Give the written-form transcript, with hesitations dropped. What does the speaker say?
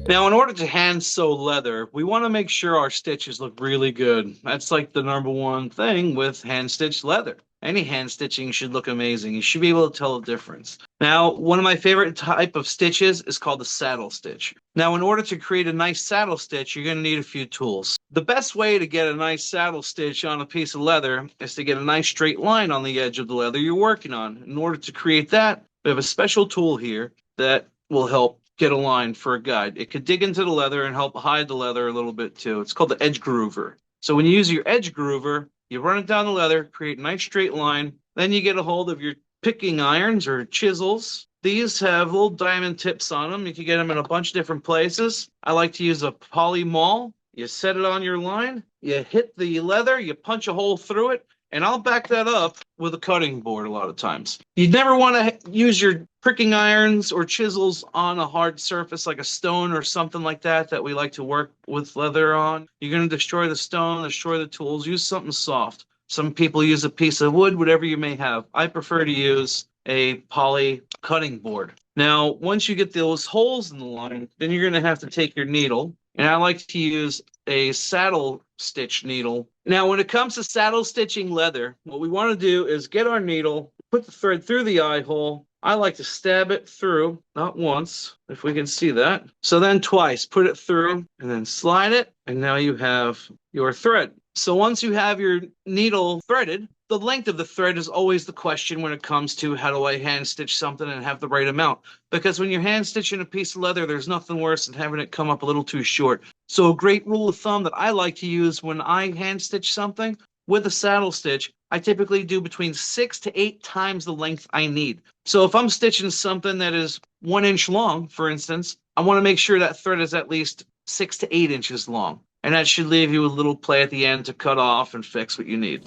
Now, in order to hand sew leather, we want to make sure our stitches look really good. That's like the number one thing with hand stitched leather. Any hand stitching should look amazing. You should be able to tell the difference. Now, one of my favorite type of stitches is called the saddle stitch. Now, in order to create a nice saddle stitch, you're going to need a few tools. The best way to get a nice saddle stitch on a piece of leather is to get a nice straight line on the edge of the leather you're working on. In order to create that, we have a special tool here that will help get a line for a guide. It could dig into the leather and help hide the leather a little bit too. It's called the edge groover. So when you use your edge groover, you run it down the leather, create a nice straight line. Then you get a hold of your picking irons or chisels. These have little diamond tips on them. You can get them in a bunch of different places. I like to use a poly maul. You set it on your line, you hit the leather, you punch a hole through it, and I'll back that up with a cutting board a lot of times. You'd never want to use your pricking irons or chisels on a hard surface like a stone or something like that that we like to work with leather on. You're going to destroy the stone, destroy the tools. Use something soft. Some people use a piece of wood, whatever you may have. I prefer to use a poly cutting board. Now, once you get those holes in the line, then you're going to have to take your needle. And I like to use a saddle stitch needle. Now, when it comes to saddle stitching leather, what we want to do is get our needle, put the thread through the eye hole. I like to stab it through, not once, if we can see that. So then twice, put it through and then slide it. And now you have your thread. So once you have your needle threaded, the length of the thread is always the question when it comes to how do I hand stitch something and have the right amount. Because when you're hand stitching a piece of leather, there's nothing worse than having it come up a little too short. So a great rule of thumb that I like to use when I hand stitch something with a saddle stitch, I typically do between 6 to 8 times the length I need. So if I'm stitching something that is 1 inch long, for instance, I want to make sure that thread is at least 6 to 8 inches long. And that should leave you a little play at the end to cut off and fix what you need.